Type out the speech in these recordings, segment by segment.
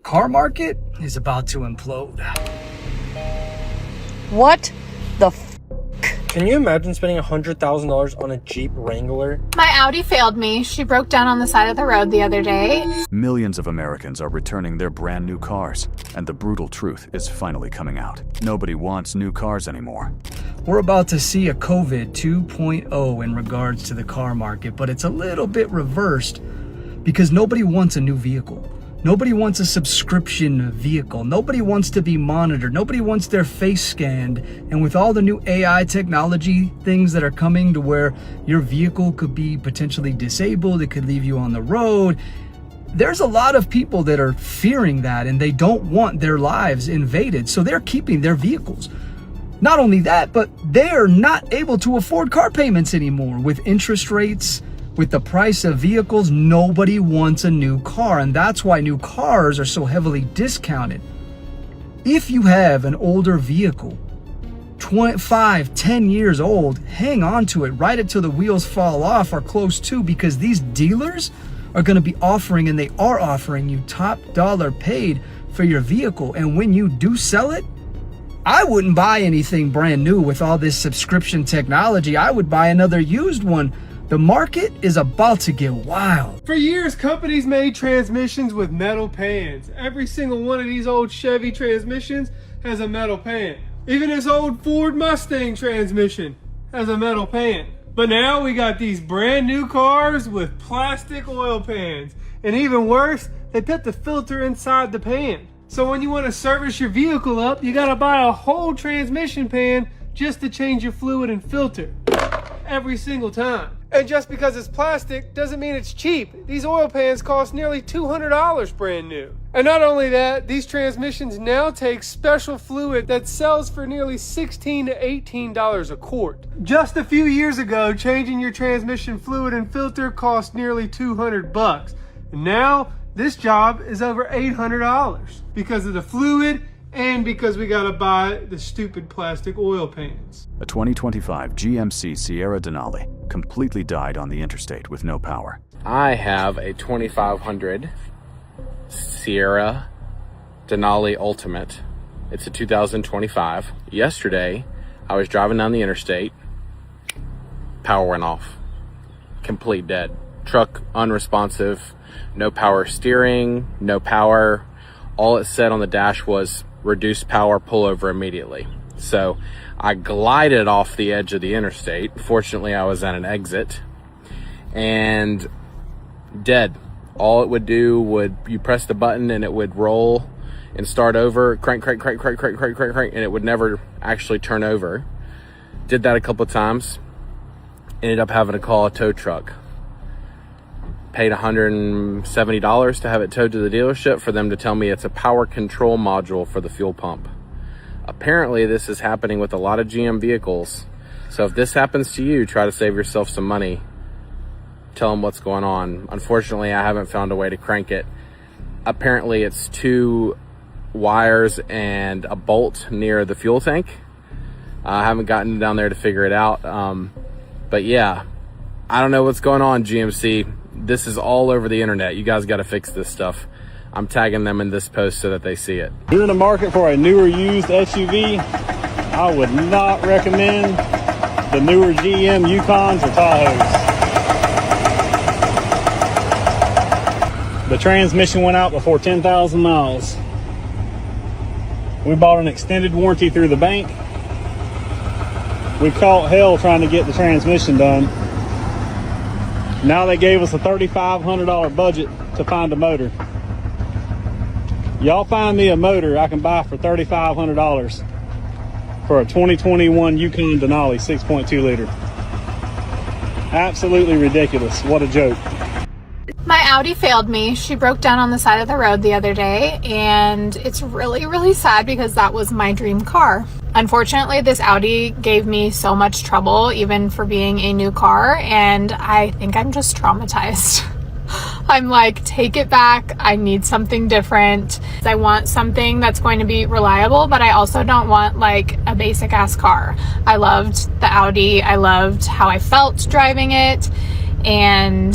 car market is about to implode. What the f***? Can you imagine spending $100,000 on a Jeep Wrangler? My Audi failed me. She broke down on the side of the road the other day. Millions of Americans are returning their brand new cars, and the brutal truth is finally coming out. Nobody wants new cars anymore. We're about to see a COVID 2.0 in regards to the car market, but it's a little bit reversed because nobody wants a new vehicle. Nobody wants a subscription vehicle. Nobody wants to be monitored. Nobody wants their face scanned. And with all the new AI technology things that are coming to where your vehicle could be potentially disabled, it could leave you on the road. There's a lot of people that are fearing that and they don't want their lives invaded. So they're keeping their vehicles. Not only that, but they are not able to afford car payments anymore with interest rates. With the price of vehicles, nobody wants a new car, and that's why new cars are so heavily discounted. If you have an older vehicle, 25, 10 years old, hang on to it, ride it till the wheels fall off or close to, because these dealers are going to be offering, and they are offering you top dollar paid for your vehicle. And when you do sell it, I wouldn't buy anything brand new with all this subscription technology. I would buy another used one. The market is about to get wild. For years, companies made transmissions with metal pans. Every single one of these old Chevy transmissions has a metal pan. Even this old Ford Mustang transmission has a metal pan. But now we got these brand new cars with plastic oil pans. And even worse, they put the filter inside the pan. So when you want to service your vehicle up, you gotta buy a whole transmission pan just to change your fluid and filter. Every single time. And just because it's plastic doesn't mean it's cheap. These oil pans cost nearly $200 brand new. And not only that, these transmissions now take special fluid that sells for nearly $16 to $18 a quart. Just a few years ago, changing your transmission fluid and filter cost nearly $200. And now, this job is over $800 because of the fluid and because we gotta buy the stupid plastic oil pans. A 2025 GMC Sierra Denali completely died on the interstate with no power. I have a 2500 Sierra Denali Ultimate. It's a 2025. Yesterday, I was driving down the interstate. Power went off. Complete dead. Truck unresponsive. No power steering. No power. All it said on the dash was reduce power, pull over immediately. So I glided off the edge of the interstate. Fortunately, I was at an exit and dead. All it would do would, you press the button and it would roll and start over, crank, and it would never actually turn over. Did that a couple of times. Ended up having to call a tow truck. Paid $170 to have it towed to the dealership for them to tell me it's a power control module for the fuel pump. Apparently this is happening with a lot of GM vehicles. So if this happens to you, try to save yourself some money. Tell them what's going on. Unfortunately, I haven't found a way to crank it. Apparently it's 2 wires and a bolt near the fuel tank. I haven't gotten down there to figure it out. But yeah, I don't know what's going on, GMC. This is all over the internet. You guys got to fix this stuff. I'm tagging them in this post so that they see it. If you're in the market for a newer used SUV, I would not recommend the newer GM Yukons or Tahoes. The transmission went out before 10,000 miles. We bought an extended warranty through the bank. We caught hell trying to get the transmission done. Now they gave us a $3,500 budget to find a motor. Y'all find me a motor I can buy for $3,500 for a 2021 Yukon Denali 6.2 liter. Absolutely ridiculous. What a joke. My Audi failed me. She broke down on the side of the road the other day, and it's really sad because that was my dream car. Unfortunately, this Audi gave me so much trouble, even for being a new car, and I think I'm just traumatized. I'm like, take it back. I need something different. I want something that's going to be reliable, but I also don't want like a basic ass car. I loved the Audi. I loved how I felt driving it, and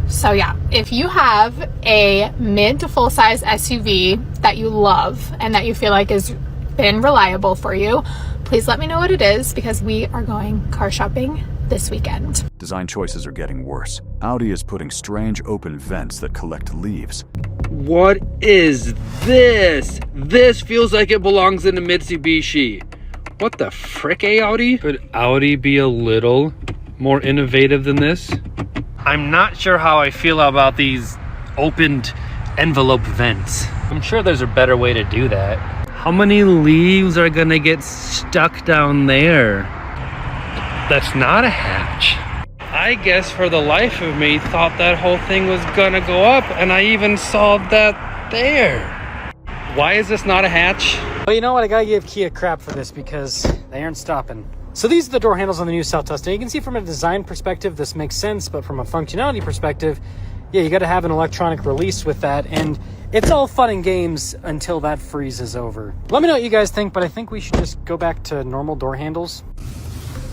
So yeah, if you have a mid to full size SUV that you love and that you feel like has been reliable for you, please let me know what it is, because we are going car shopping this weekend. Design choices are getting worse. Audi is putting strange open vents that collect leaves. What is this? This feels like it belongs in a Mitsubishi. What the frick, Audi? Could Audi be a little more innovative than this? I'm not sure how I feel about these opened envelope vents. I'm sure there's a better way to do that. How many leaves are gonna get stuck down there? That's not a hatch. I guess for the life of me thought that whole thing was gonna go up, and I even saw that there. Why is this not a hatch? Well, you know what? I gotta give Kia crap for this because they aren't stopping. So these are the door handles on the new Seltos. Now you can see from a design perspective, this makes sense, but from a functionality perspective, yeah, you gotta have an electronic release with that, and it's all fun and games until that freezes over. Let me know what you guys think, but I think we should just go back to normal door handles.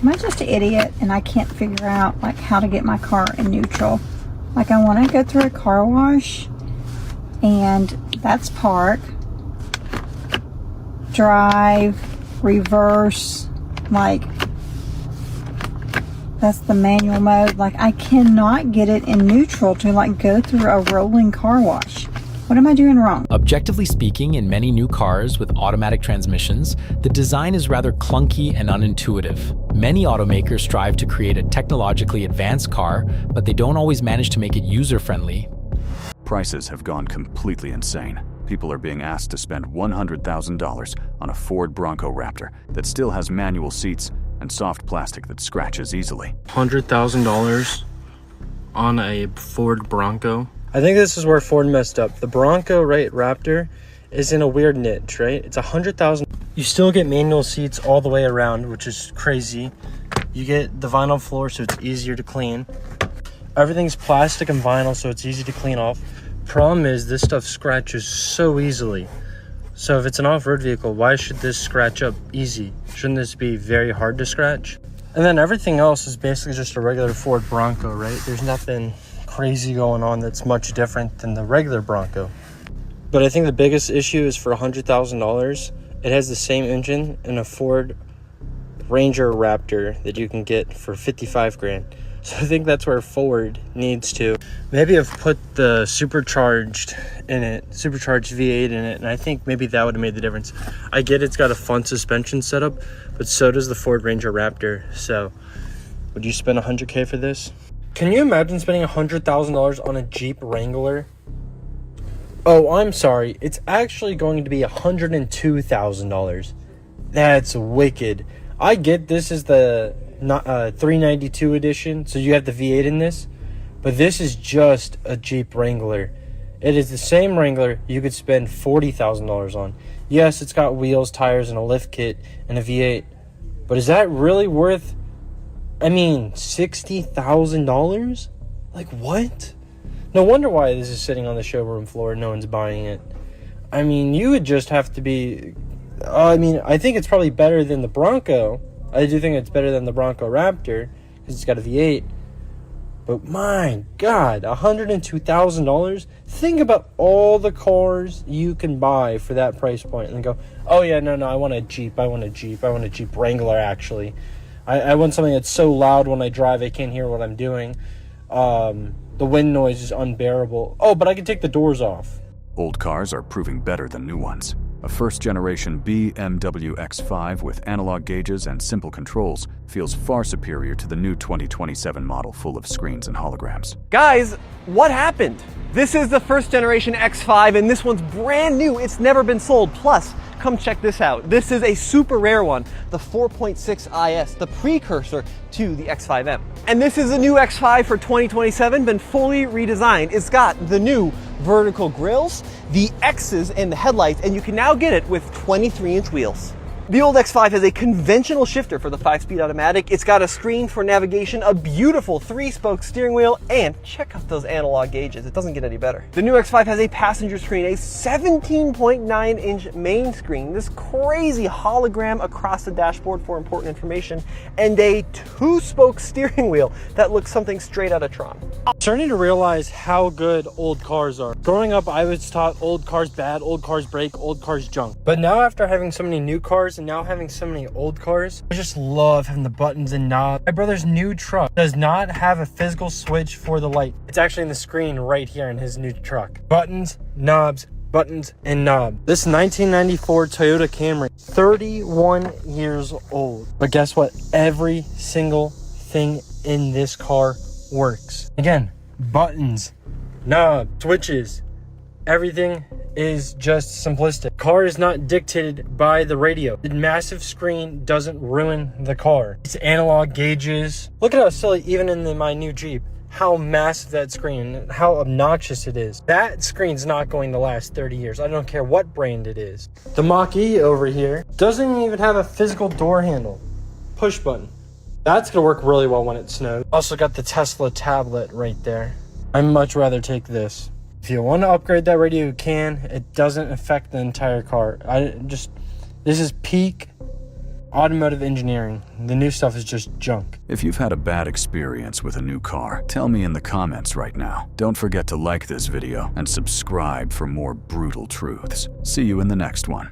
Am I just an idiot and I can't figure out like how to get my car in neutral? Like I want to go through a car wash, and that's park, drive, reverse, like that's the manual mode. Like I cannot get it in neutral to like go through a rolling car wash. What am I doing wrong? Objectively speaking, in many new cars with automatic transmissions, the design is rather clunky and unintuitive. Many automakers strive to create a technologically advanced car, but they don't always manage to make it user-friendly. Prices have gone completely insane. People are being asked to spend $100,000 on a Ford Bronco Raptor that still has manual seats and soft plastic that scratches easily. $100,000 on a Ford Bronco? I think this is where Ford messed up. The Bronco, right, Raptor, is in a weird niche, right? It's $100,000. You still get manual seats all the way around, which is crazy. You get the vinyl floor, so it's easier to clean. Everything's plastic and vinyl, so it's easy to clean off. Problem is, this stuff scratches so easily. So if it's an off-road vehicle, why should this scratch up easy? Shouldn't this be very hard to scratch? And then everything else is basically just a regular Ford Bronco, right? There's nothing crazy going on that's much different than the regular Bronco. But I think the biggest issue is for $100,000, it has the same engine in a Ford Ranger Raptor that you can get for 55 grand. So I think that's where Ford needs to maybe have put the supercharged V8 in it, and I think maybe that would have made the difference. I get it's got a fun suspension setup, but so does the Ford Ranger Raptor. So would you spend $100K for this? Can you imagine spending $100,000 on a Jeep Wrangler? Oh, I'm sorry. It's actually going to be $102,000. That's wicked. I get this is the 392 edition, so you have the V8 in this, but this is just a Jeep Wrangler. It is the same Wrangler you could spend $40,000 on. Yes, it's got wheels, tires, and a lift kit, and a V8, but is that really worth, $60,000? Like, what? No wonder why this is sitting on the showroom floor and no one's buying it. You would just have to be... I think it's probably better than the Bronco. I do think it's better than the Bronco Raptor because it's got a V8. But my God, $102,000? Think about all the cars you can buy for that price point and then go, oh yeah, no, I want a Jeep. I want a Jeep Wrangler, actually. I want something that's so loud when I drive I can't hear what I'm doing. The wind noise is unbearable. Oh, but I can take the doors off. Old cars are proving better than new ones. A first-generation BMW X5 with analog gauges and simple controls feels far superior to the new 2027 model full of screens and holograms. Guys, what happened? This is the first-generation X5, and this one's brand new. It's never been sold. Plus, come check this out. This is a super rare one, the 4.6 IS, the precursor to the X5M. And this is a new X5 for 2027, been fully redesigned. It's got the new vertical grills, the X's in the headlights, and you can now get it with 23-inch wheels. The old X5 has a conventional shifter for the 5-speed automatic. It's got a screen for navigation, a beautiful 3-spoke steering wheel, and check out those analog gauges. It doesn't get any better. The new X5 has a passenger screen, a 17.9-inch main screen, this crazy hologram across the dashboard for important information, and a 2-spoke steering wheel that looks something straight out of Tron. I'm starting to realize how good old cars are. Growing up, I was taught old cars bad, old cars break, old cars junk. But now after having so many new cars and now having so many old cars, I just love having the buttons and knobs. My brother's new truck does not have a physical switch for the light. It's actually in the screen right here in his new truck. Buttons, knobs, buttons, and knobs. This 1994 Toyota Camry, 31 years old. But guess what? Every single thing in this car works. Again, buttons, knobs, switches, everything is just simplistic. Car is not dictated by the radio. The massive screen doesn't ruin the car. It's analog gauges. Look at how silly, even in my new Jeep, how massive that screen, how obnoxious it is. That screen's not going to last 30 years. I don't care what brand it is. The Mach-E over here doesn't even have a physical door handle. Push button. That's gonna work really well when it snows. Also got the Tesla tablet right there. I'd much rather take this. If you want to upgrade that radio, you can. It doesn't affect the entire car. This is peak automotive engineering. The new stuff is just junk. If you've had a bad experience with a new car, tell me in the comments right now. Don't forget to like this video and subscribe for more brutal truths. See you in the next one.